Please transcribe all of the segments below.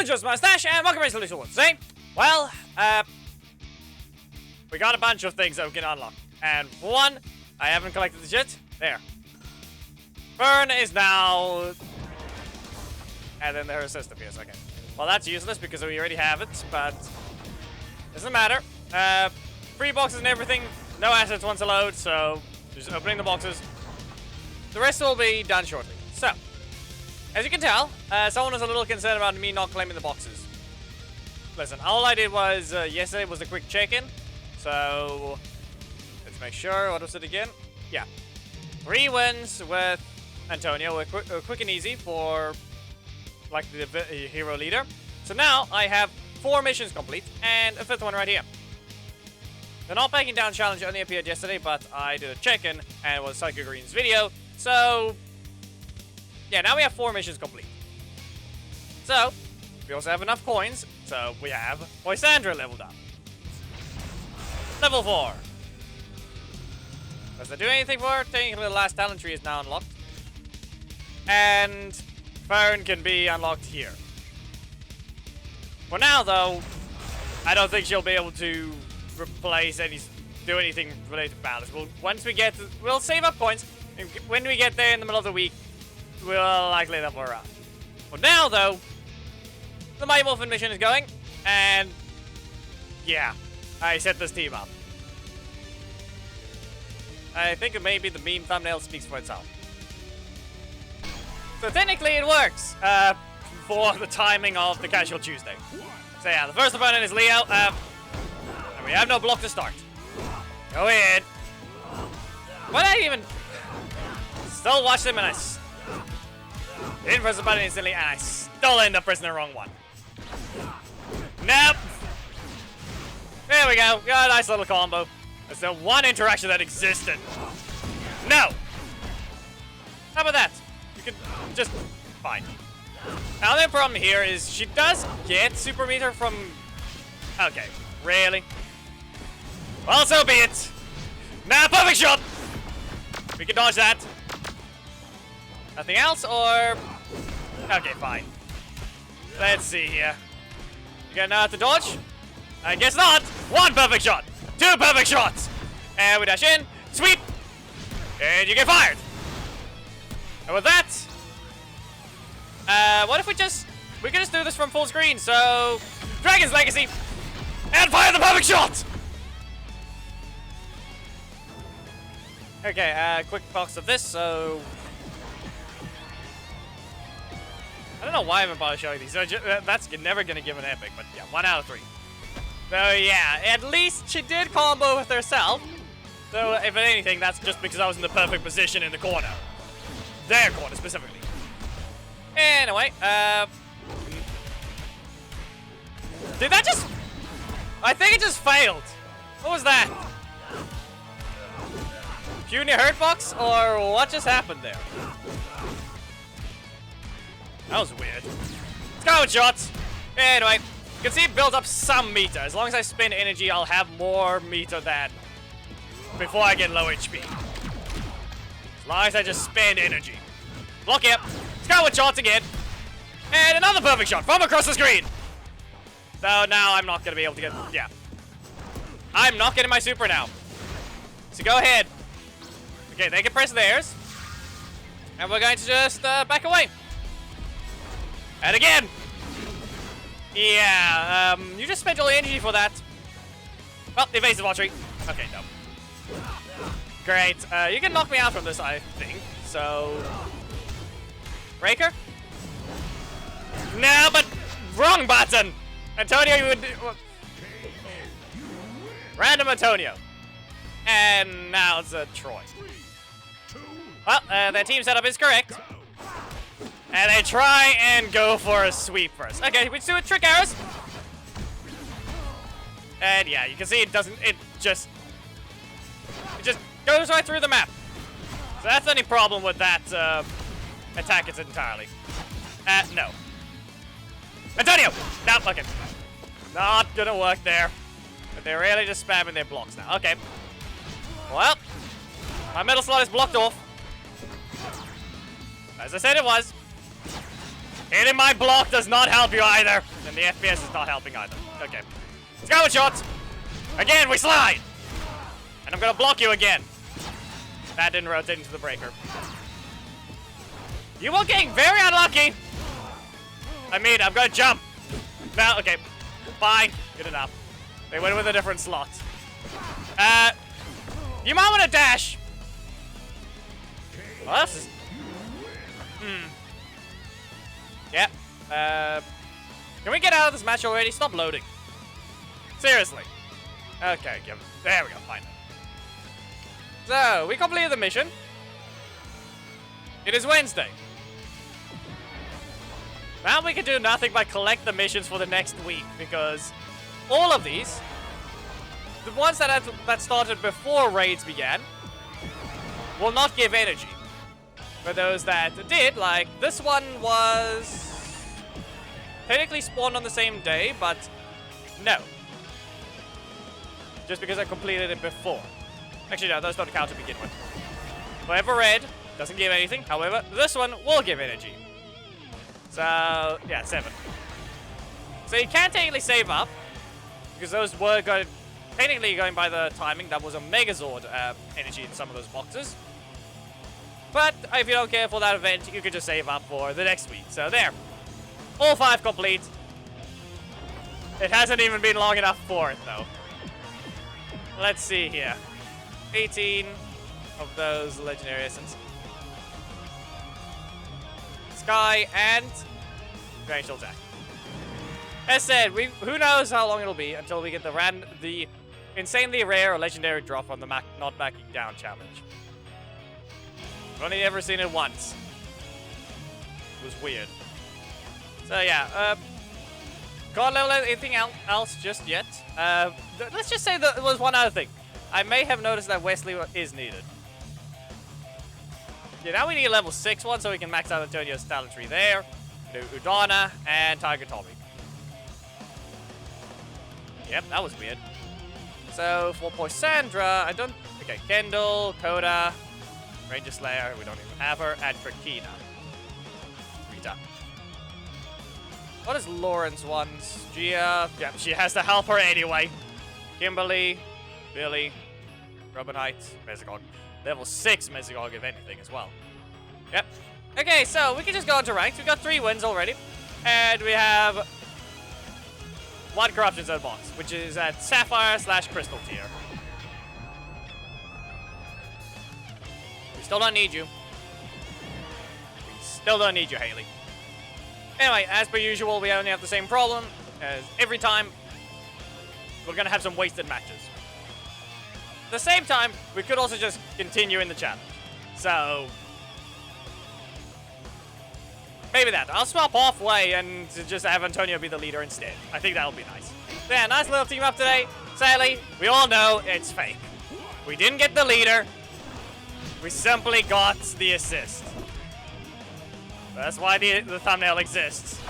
Just Mustache, and welcome to Solution 1. Today, well, we got a bunch of things that we can unlock. And one, I haven't collected the shit. There. Burn is now... And then their assist appears, okay. Well, that's useless because we already have it, but... Doesn't matter. Free boxes and everything. No assets once a load, so... Just opening the boxes. The rest will be done shortly. So... As you can tell, someone was a little concerned about me not claiming the boxes. Listen, all I did was, yesterday was a quick check-in. So, let's make sure. What was it again? Yeah. 3 wins with Antonio. Were quick and easy for, like, the hero leader. So now, I have 4 missions complete, and a 5th one right here. The not backing down challenge only appeared yesterday, but I did a check-in, and it was Psycho Green's video. So... yeah, now we have 4 missions complete. So, we also have enough coins, so we have Moisandra leveled up. Level 4. Does that do anything for her? Technically, the last talent tree is now unlocked. And Fern can be unlocked here. For now, though, I don't think she'll be able to replace do anything related to balance. We'll save up coins, and when we get there in the middle of the week, we'll likely level her up. For now, though, the Mighty Morphin mission is going, and yeah, I set this team up. I think maybe the meme thumbnail speaks for itself. So technically it works, for the timing of the Casual Tuesday. So yeah, the first opponent is Leo, and we have no block to start. Go ahead. But I even still watched him, and I didn't press the button instantly, and I still end up pressing the wrong one. Nope. There we go. Got a nice little combo. That's the one interaction that existed. No. How about that? You can just... fine. Now the problem here is she does get super meter from... okay. Really? Well, so be it. Nah, perfect shot. We can dodge that. Nothing else, or... okay, fine. Let's see here. You gonna know how to dodge? I guess not! 1 perfect shot! 2 perfect shots! And we dash in, sweep! And you get fired! And with that... what if we can just do this from full screen, so... Dragon's Legacy! And fire the perfect shot! Okay, quick box of this, so... I don't know why I haven't bothered showing these. So that's never going to give an epic, but yeah, 1 out of 3. So yeah, at least she did combo with herself. So if anything, that's just because I was in the perfect position in the corner. Their corner, specifically. Anyway, did that just... I think it just failed. What was that? Junior hurt box, or what just happened there? That was weird. Let's go with shots. Anyway, you can see it builds up some meter. As long as I spend energy, I'll have more meter than before I get low HP. As long as I just spend energy. Block it. Let's go with shots again. And another perfect shot from across the screen. So now I'm not going to be able to get... yeah. I'm not getting my super now. So go ahead. Okay, they can press theirs. And we're going to just back away. And again! Yeah, you just spent all the energy for that. Well, evasive archery. Okay, no. Great. You can knock me out from this, I think. So... breaker? No, but... wrong button! Antonio, you would... random Antonio. And now it's Troy. Well, their team setup is correct. And they try and go for a sweep first. Okay, we just do it trick arrows. And yeah, you can see it doesn't, it just goes right through the map. So that's the only problem with that attack is entirely. No. Antonio! No, okay. Not gonna work there. But they're really just spamming their blocks now. Okay. Well, my middle slot is blocked off. As I said it was. Hitting my block does not help you either. And the FPS is not helping either. Okay. Let's go with shots. Again, we slide. And I'm gonna block you again. That didn't rotate into the breaker. You were getting very unlucky. I mean, I'm gonna jump. No, okay. Fine. Good enough. They went with a different slot. You might want to dash. Well, this is... Yep. Can we get out of this match already? Stop loading. Seriously. Okay, there we go. Fine. So, we completed the mission. It is Wednesday. Now we can do nothing but collect the missions for the next week, because all of these, the ones that started before raids began, will not give energy. For those that did, like this one was technically spawned on the same day, but no. Just because I completed it before. Actually, no, those don't count to begin with. Whatever red doesn't give anything. However, this one will give energy. So, yeah, 7. So you can technically save up, because those were technically going by the timing, that was a Megazord energy in some of those boxes. But if you don't care for that event, you can just save up for the next week. So there. All 5 complete. It hasn't even been long enough for it, though. Let's see here. 18 of those legendary essence. Sky and Ranged attack. As said, who knows how long it'll be until we get the insanely rare or legendary drop on the not backing down challenge. I've only ever seen it once. It was weird. So yeah, can't level anything else just yet. Let's just say that there was one other thing. I may have noticed that Wesley is needed. Yeah, now we need a level 6 one so we can max out Antonio's talent tree there. Do Udana and Tiger Tommy. Yep, that was weird. So for Poisandra, I don't... Okay, Kendall, Coda, Ranger Slayer, we don't even have her, and Krakina. Rita. What is Lauren's ones? Gia, yeah, she has to help her anyway. Kimberly, Billy, Robin Heights, Mesogog. Level 6 Mesogog, if anything, as well. Yep. Okay, so we can just go into ranks. We've got 3 wins already. And we have 1 Corruption Zone box, which is at Sapphire/Crystal tier. We still don't need you. We still don't need you, Haley. Anyway, as per usual, we only have the same problem as every time. We're going to have some wasted matches. At the same time, we could also just continue in the challenge. So, maybe that. I'll swap halfway and just have Antonio be the leader instead. I think that'll be nice. Yeah, nice little team up today. Sadly, we all know it's fake. We didn't get the leader. We simply got the assist. That's why the thumbnail exists.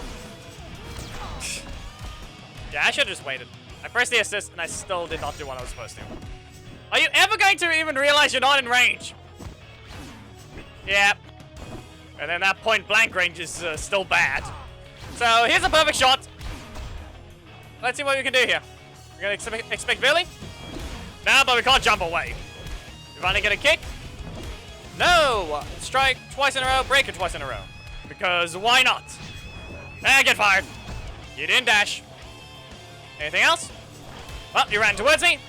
Yeah, I should have just waited. I pressed the assist and I still did not do what I was supposed to. Are you ever going to even realize you're not in range? Yep. And then that point blank range is still bad. So here's a perfect shot. Let's see what we can do here. We're gonna expect Billy? No, but we can't jump away. We finally get a kick? No! Strike twice in a row, break it twice in a row. Because why not? And get fired. You didn't dash. Anything else? Well, you ran towards me.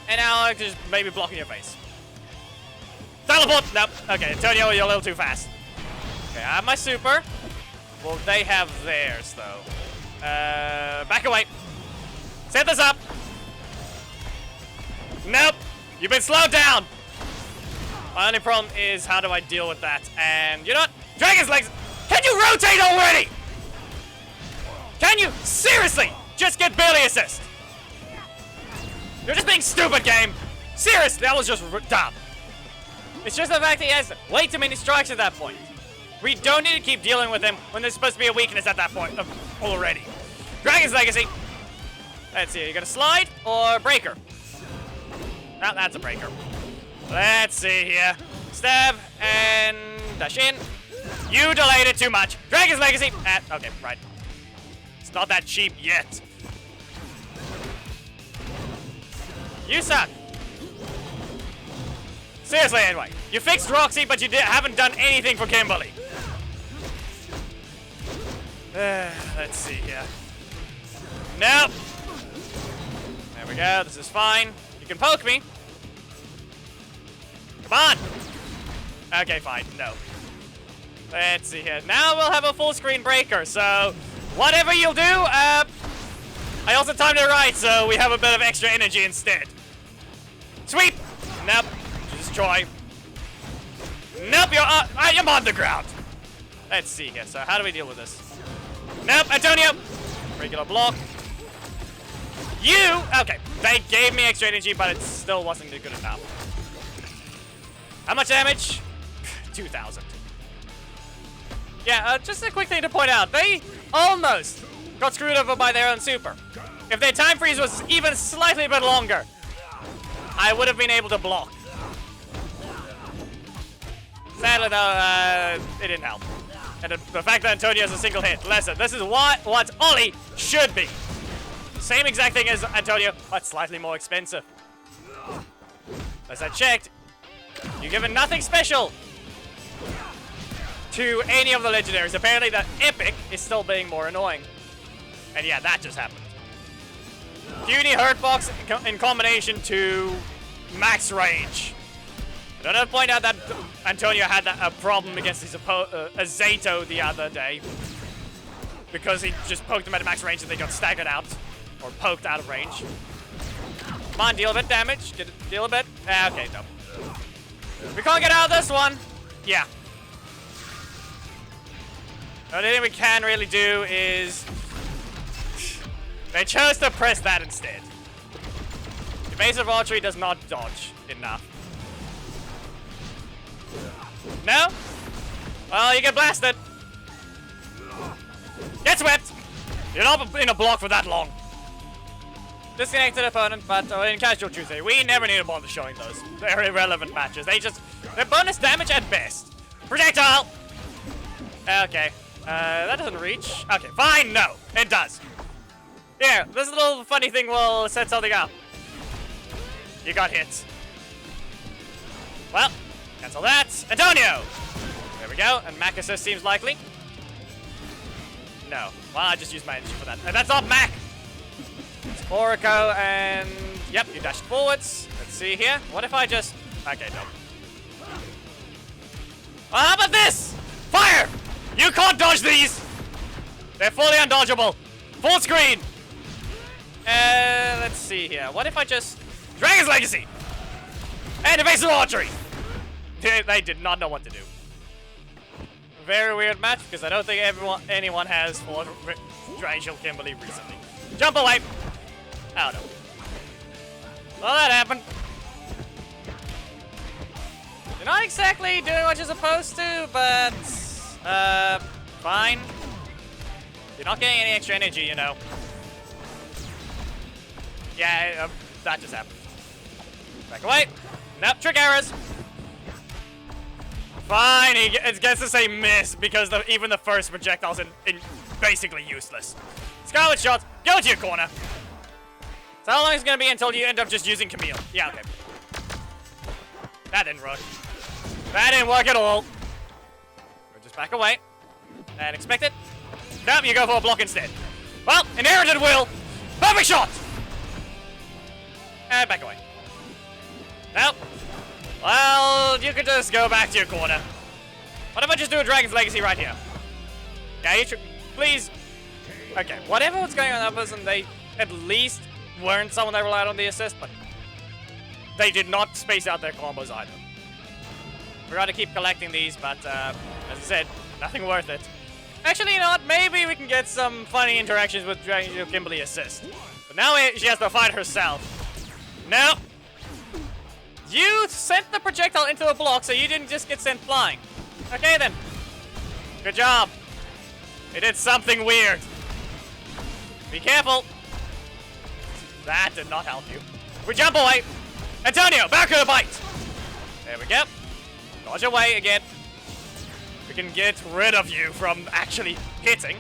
And now I'm just maybe blocking your face. Teleport! Nope. Okay, Antonio, you're a little too fast. Okay, I have my super. Well, they have theirs, though. Back away. Set this up. Nope. You've been slowed down. My only problem is how do I deal with that? And you know what? Dragon's Legs! Can you rotate already? Can you seriously just get Billy assist? You're just being stupid, game. Seriously, that was just dumb. It's just the fact that he has way too many strikes at that point. We don't need to keep dealing with him when there's supposed to be a weakness at that point already. Dragon's Legacy. Let's see, are you gonna slide or breaker? No, that's a breaker. Let's see here. Stab and dash in. You delayed it too much. Dragon's Legacy. Okay, right. It's not that cheap yet. You suck. Seriously, anyway. You fixed Roxy, but you haven't done anything for Kimberly. Let's see here. Nope. There we go. This is fine. You can poke me. Come on. Okay, fine. No. Let's see here. Now we'll have a full screen breaker. So, whatever you'll do, I also timed it right, so we have a bit of extra energy instead. Sweep. Nope. Destroy. Nope. I'm on the ground. Let's see here. So, how do we deal with this? Nope. Antonio. Regular block. You. Okay. They gave me extra energy, but it still wasn't good enough. How much damage? 2,000. Yeah, just a quick thing to point out. They almost got screwed over by their own super. If their time freeze was even slightly a bit longer, I would have been able to block. Sadly, though, it didn't help. And the fact that Antonio has a single hit. Listen, this is what Ollie should be. Same exact thing as Antonio, but slightly more expensive. As I checked, you're given nothing special to any of the legendaries. Apparently that Epic is still being more annoying. And yeah, that just happened. Puny Hurtbox in combination to max range. I don't have to point out that Antonio had a problem against his Azato the other day. Because he just poked them at max range and they got staggered out. Or poked out of range. Come on, deal a bit damage. Deal a bit. Okay, no. We can't get out of this one. Yeah. The only thing we can really do is... They chose to press that instead. Evasive archery does not dodge enough. No? Well, you get blasted. Get swept. You're not in a block for that long. Disconnected opponent, but in Casual Tuesday, we never need to bother showing those. They're irrelevant matches. They're bonus damage at best. Projectile! Okay. That doesn't reach. Okay, fine, no. It does. Here, this little funny thing will set something up. You got hit. Well, cancel that. Antonio! There we go, and Mac assist seems likely. No. Well, I just used my energy for that. And that's not Mac! It's Orico, and... Yep, you dashed forwards. Let's see here. What if I just... Okay, no. Well, how about this? Fire! You can't dodge these! They're fully undodgeable. Full screen! Let's see here. What if I just... Dragon's Legacy! And Evasive Archery! They did not know what to do. Very weird match, because I don't think anyone has fought Dragon Shield Kimberly recently. Jump away! I don't know. Well, that happened. You're not exactly doing what you're supposed to, but... fine. You're not getting any extra energy, you know. Yeah, that just happened. Back away. Nope, trick errors. Fine, it gets to say miss because even the first projectile's basically useless. Scarlet Shot, go to your corner. So how long is it going to be until you end up just using Camille? Yeah, okay. That didn't work. That didn't work at all. We'll just back away. And expect it. Nope, you go for a block instead. Well, inherited will. Perfect shot! And back away. Nope. Well, you could just go back to your corner. What if I just do a Dragon's Legacy right here? Okay, please. Okay, whatever was going on with that person, they at least weren't someone that relied on the assist, but they did not space out their combos either. Forgot to keep collecting these, but as I said, nothing worth it. Actually, you know what? Maybe we can get some funny interactions with Dragon Shield Kimberly assist. But now she has to fight herself. No. You sent the projectile into a block, so you didn't just get sent flying. Okay, then. Good job. It did something weird. Be careful. That did not help you. We jump away. Antonio, back to the bite. There we go. Dodge away again. we can get rid of you from actually hitting.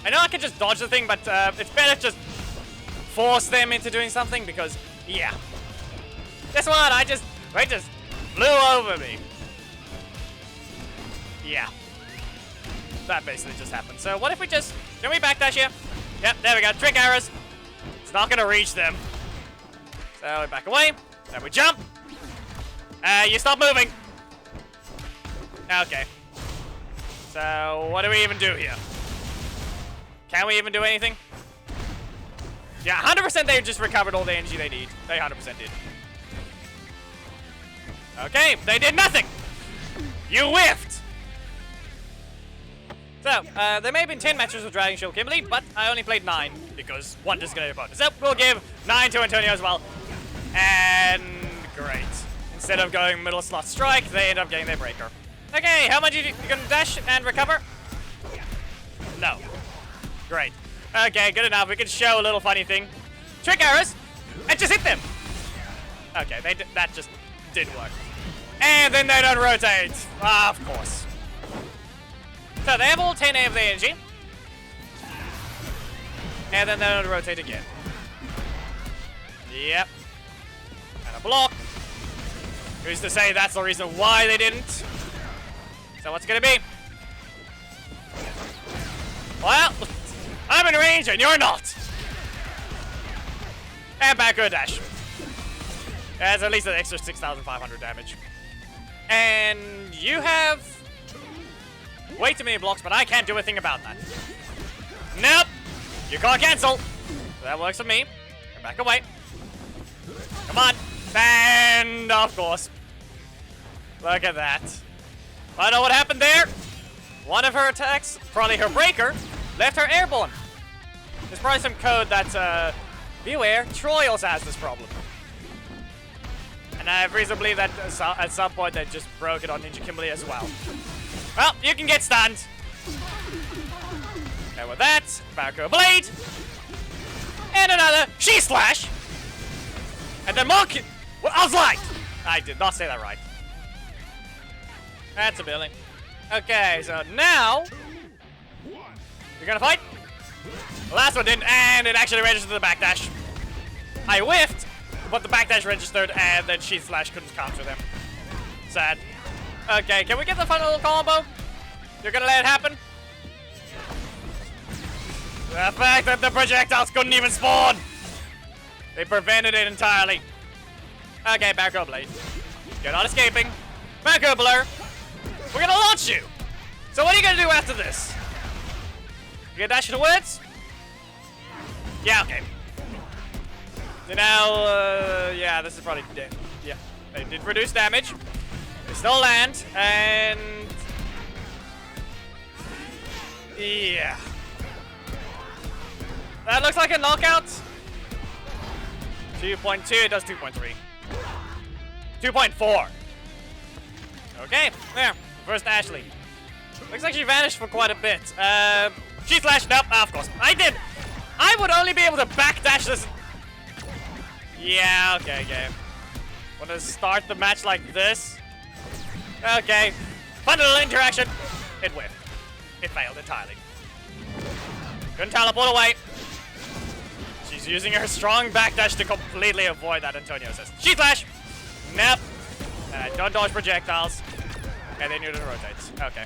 I know I can just dodge the thing, but it's better to just force them into doing something because, yeah. Guess what? They just flew over me. Yeah. That basically just happened. So what if we just, can we backdash here? Yep, there we go. Trick arrows. It's not gonna reach them. So we back away. Then we jump. You stop moving. Okay. So what do we even do here? Can we even do anything? Yeah, 100% they just recovered all the energy they need. They 100% did. Okay, they did nothing. You whiffed. So, there may have been 10 matches with Dragon Shield Kimberly, but I only played 9 because 1 just gonna bonus. So we'll give 9 to Antonio as well. And great. Instead of going middle slot strike, they end up getting their breaker. Okay, how much you gonna dash and recover? No. Great. Okay, good enough. We can show a little funny thing. Trick arrows, and just hit them. Okay, that just didn't work. And then they don't rotate. Ah, of course. So they have all 10 of their energy. And then they don't rotate again. Yep. And a block. Who's to say that's the reason why they didn't? So what's it gonna be? Well, I'm in range and you're not. And backward dash. That's at least an extra 6,500 damage. And you have way too many blocks, but I can't do a thing about that. Nope. You can't cancel. That works for me. Back away. Come on. And of course. Look at that. I know what happened there. One of her attacks, probably her breaker, left her airborne. There's probably some code that, beware, Troy also has this problem. And I have reason to believe that at some point they just broke it on Ninja Kimberly as well. Well, you can get stunned. And with that, back her blade. And another She-Slash. And then more well, I was right. I did not say that right. That's a billy. Okay, so now you're gonna fight. The last one didn't, and it actually registered the backdash. I whiffed, but the backdash registered, and then She-Slash couldn't counter them. Sad. Okay, can we get the fun little combo? You're gonna let it happen? The fact that the projectiles couldn't even spawn! They prevented it entirely. Okay, back row blade. You're not escaping. Back row blur. We're gonna launch you! So what are you gonna do after this? You gonna dash to the woods? Yeah, okay. So now, yeah, this is probably dead. Yeah, they did reduce damage. They still land, and... yeah. That looks like a knockout. 2.2, it does 2.3. 2.4. Okay, there. First Ashley. Looks like she vanished for quite a bit. She-Slash, nope, of course. I did. I would only be able to backdash this. Yeah, okay, okay. Want to start the match like this? Okay. Fun little interaction. It whiffed. It failed entirely. Couldn't teleport away. She's using her strong backdash to completely avoid that Antonio says. She-Slash! Nope. Don't dodge projectiles. And then you just rotates. Okay.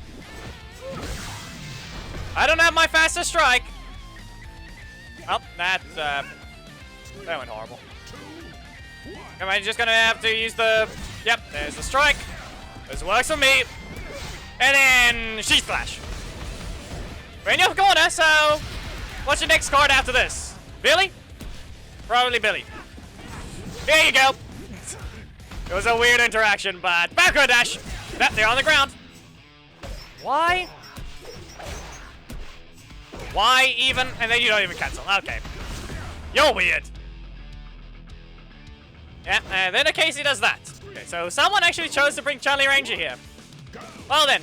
I don't have my fastest strike. Oh, that went horrible. Am I just gonna have to use the... yep, there's the strike. This works for me. And then She-Slash. We're in your corner, so... what's your next card after this? Billy? Probably Billy. Here you go. It was a weird interaction, but backward dash. Yep, they're on the ground. Why? Why even? And then you don't even cancel. Okay. You're weird. Yeah, and then Casey does that. Okay, so someone actually chose to bring Charlie Ranger here. Well then.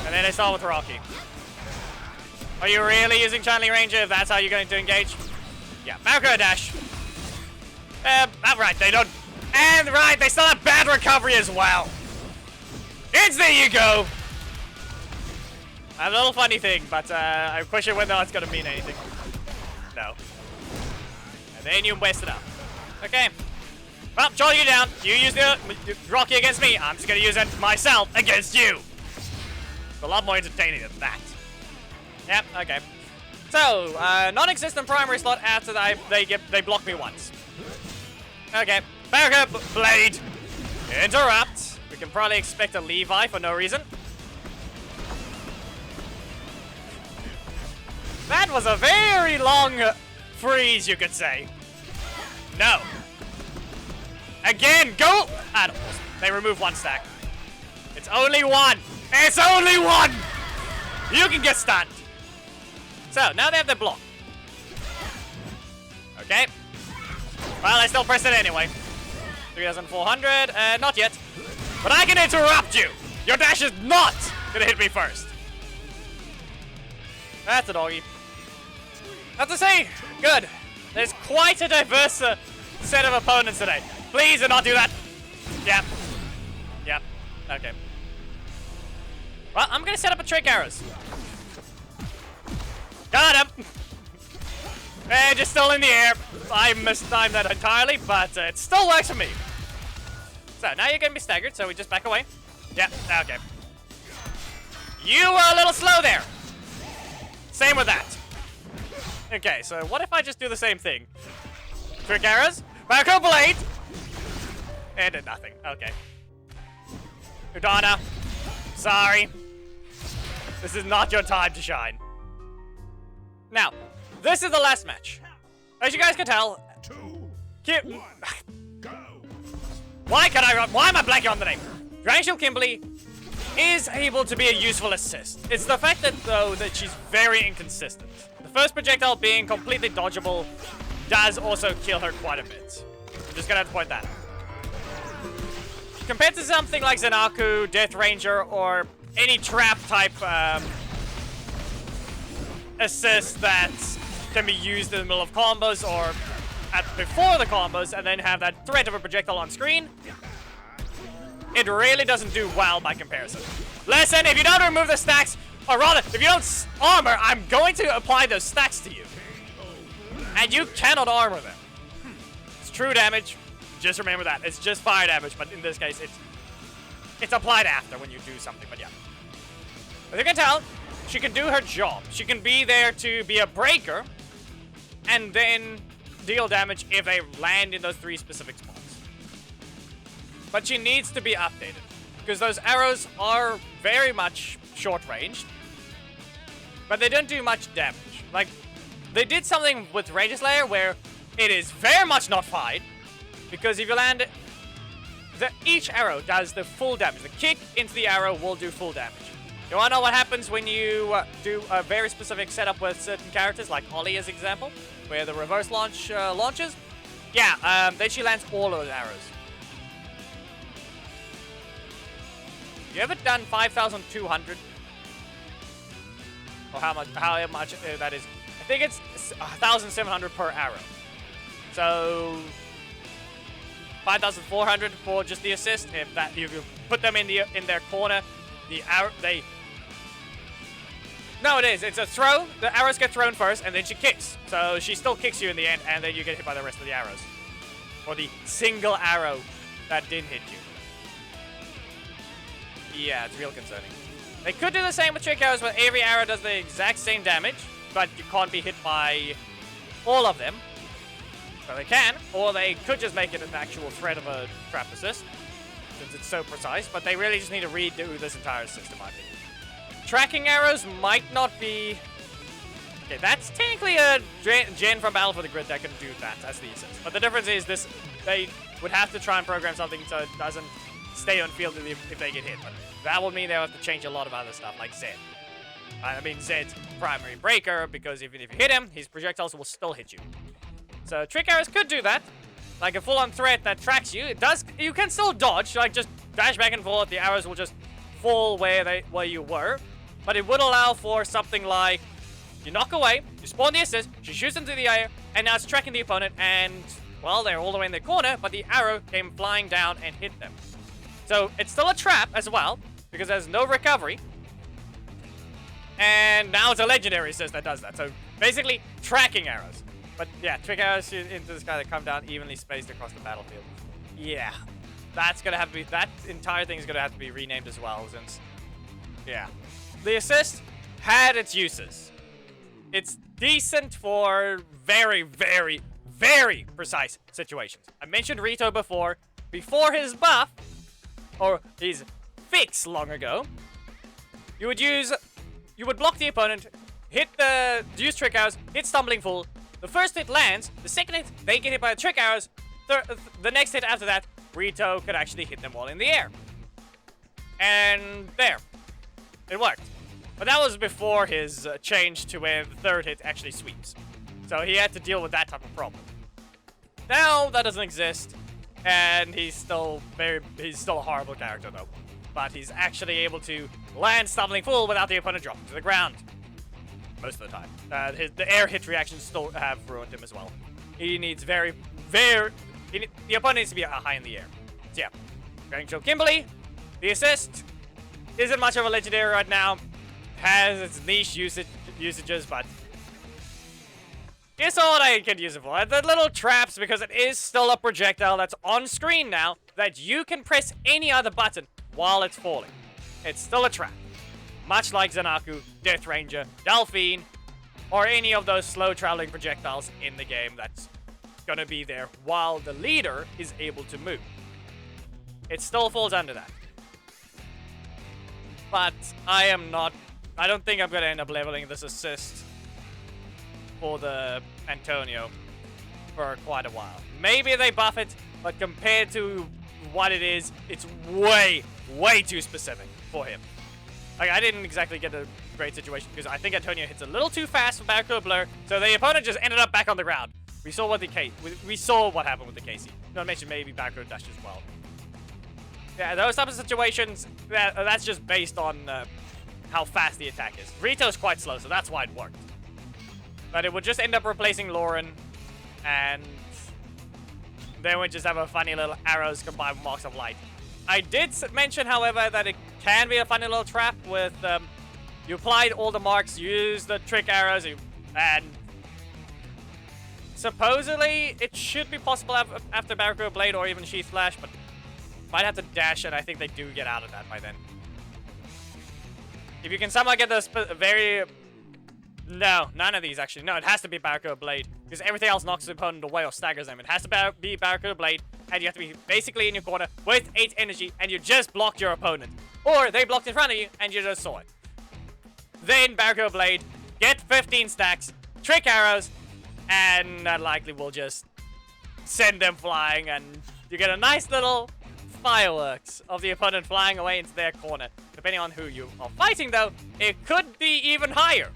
And then they start with Rocky. Are you really using Charlie Ranger if that's how you're going to engage? Yeah, macro dash. Right, they don't. And right, they still have bad recovery as well. It's there you go. A little funny thing, but I question whether it's gonna mean anything. No. And then you messed it up. Okay. Well, Joel, you down. You use the Rocky against me. I'm just gonna use it myself against you. It's a lot more entertaining than that. Yep, okay. So, non-existent primary slot after they block me once. Okay. Barrier Blade. Interrupt. We can probably expect a Levi for no reason. That was a very long freeze, you could say. No. Again, go! They remove one stack. It's only one. It's only one! You can get stunned. So, now they have their block. Okay. Well, I still press it anyway. 3,400. Not yet. But I can interrupt you. Your dash is not gonna hit me first. That's a doggy. Have to say, good. There's quite a diverse set of opponents today. Please do not do that. Yep. Yep. Okay. Well, I'm gonna set up a trick arrows. Got him. And just still in the air. I mistimed that entirely, but it still works for me. So now you're gonna be staggered, so we just back away. Yeah. Okay. You were a little slow there. Same with that. Okay, so what if I just do the same thing? Trick arrows, Marco Blade, and did nothing. Okay. Udana, sorry. This is not your time to shine. Now, this is the last match. As you guys can tell, 2, 1, go. Why am I blanking on the name? Dragon Shield Kimberly is able to be a useful assist. It's the fact that, though, that she's very inconsistent. The first projectile being completely dodgeable does also kill her quite a bit. I'm just gonna have to point that out. Compared to something like Zenaku, Death Ranger, or any trap type assist that can be used in the middle of combos or before the combos and then have that threat of a projectile on screen, it really doesn't do well by comparison. Listen, if you don't remove the stacks, or rather, if you don't armor, I'm going to apply those stacks to you. And you cannot armor them. It's true damage. Just remember that. It's just fire damage, but in this case, it's applied after when you do something, but yeah. As you can tell, she can do her job. She can be there to be a breaker, and then deal damage if they land in those 3 specific spots. But she needs to be updated, because those arrows are very much short-ranged, but they don't do much damage. Like, they did something with Ranger Slayer where it is very much not fine, because if you land it, each arrow does the full damage. The kick into the arrow will do full damage. You wanna know what happens when you do a very specific setup with certain characters, like Ollie as example, where the reverse launch launches? Yeah, then she lands all of those arrows. You ever done 5,200? Or how much that is? I think it's 1,700 per arrow. So 5,400 for just the assist. If you put them in their corner, the arrow No, it is. It's a throw. The arrows get thrown first, and then she kicks. So she still kicks you in the end, and then you get hit by the rest of the arrows. Or the single arrow that didn't hit you. Yeah, it's real concerning. They could do the same with trick arrows, where every arrow does the exact same damage, but you can't be hit by all of them. So they can, or they could just make it an actual threat of a trap assist, since it's so precise, but they really just need to redo this entire system, I think. Tracking arrows might not be... Okay, that's technically a gen from Battle for the Grid that can do that as the assist. But the difference is this, they would have to try and program something so it doesn't stay on field if they get hit. But that would mean they'll have to change a lot of other stuff, like Zed. I mean, Zed's primary breaker, because even if you hit him, his projectiles will still hit you. So trick arrows could do that. Like a full-on threat that tracks you. It does. You can still dodge, like just dash back and forth. The arrows will just fall where you were. But it would allow for something like you knock away, you spawn the assist, she shoots into the air, and now it's tracking the opponent, and well, they're all the way in the corner, but the arrow came flying down and hit them. So it's still a trap as well, because there's no recovery. And now it's a legendary assist that does that. So basically, tracking arrows. But yeah, trick arrows into the sky that come down evenly spaced across the battlefield. Yeah, that's gonna have to be, that entire thing is gonna have to be renamed as well, since, yeah. The assist had its uses. It's decent for very, very, very precise situations. I mentioned Rito before his buff, or his fix long ago, you would block the opponent, use trick arrows, hit Stumbling Fool. The first hit lands, the second hit, they get hit by the trick arrows, the next hit after that, Rito could actually hit them while in the air. And there. It worked. But that was before his change to where the third hit actually sweeps. So he had to deal with that type of problem. Now that doesn't exist, and he's still a horrible character though. But he's actually able to land Stumbling Fool without the opponent dropping to the ground. Most of the time. The air hit reactions still have ruined him as well. He needs the opponent needs to be high in the air. So yeah. Going to Kimberly. The assist isn't much of a legendary right now. Has its niche usages, but it's all I can use it for. The little traps, because it is still a projectile that's on screen now, that you can press any other button while it's falling. It's still a trap. Much like Zanaku, Death Ranger, Delphine, or any of those slow-traveling projectiles in the game that's gonna be there while the leader is able to move. It still falls under that. But I don't think I'm gonna end up leveling this assist for the Antonio for quite a while. Maybe they buff it, but compared to what it is, it's way, way too specific for him. Like, I didn't exactly get a great situation because I think Antonio hits a little too fast for Barracuda Blur, so the opponent just ended up back on the ground. We saw what happened with the Casey. Not to mention maybe Barracuda Dash as well. Yeah, those types of situations, that's just based on how fast the attack is. Rito's quite slow, so that's why it worked. But it would just end up replacing Lauren, and then we just have a funny little arrows combined with Marks of Light. I did mention, however, that it can be a funny little trap with, you applied all the marks, use the trick arrows, and supposedly it should be possible after Barracuda Blade or even Sheath Flash, but might have to dash, and I think they do get out of that by then. If you can somehow get those No, none of these actually. No, it has to be Barracuda Blade, because everything else knocks the opponent away or staggers them. It has to be Barracuda Blade, and you have to be basically in your corner with 8 energy, and you just blocked your opponent. Or they blocked in front of you, and you just saw it. Then Barracuda Blade, get 15 stacks, trick arrows, and that likely will just send them flying, and you get a nice little fireworks of the opponent flying away into their corner. Depending on who you are fighting, though, it could be even higher.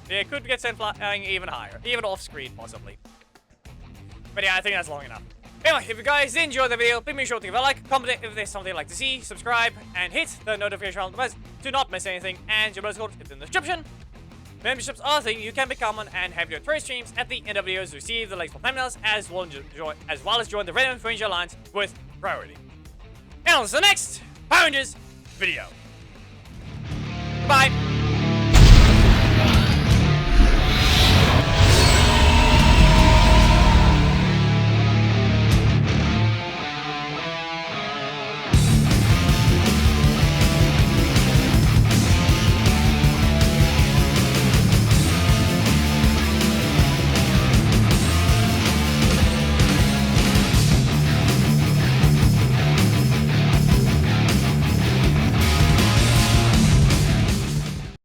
It could get sent flying even higher, even off screen, possibly. But yeah, I think that's long enough. Anyway, if you guys enjoyed the video, please make sure to give a like, comment if there's something you'd like to see, subscribe, and hit the notification bell to not miss anything, and your bonus code is in the description. Memberships are a thing you can become on and have your Twitch streams at the end of videos, receive the links for thumbnails, as well as join the Random Ranger Alliance with priority. And on to the next Power Rangers video. Bye.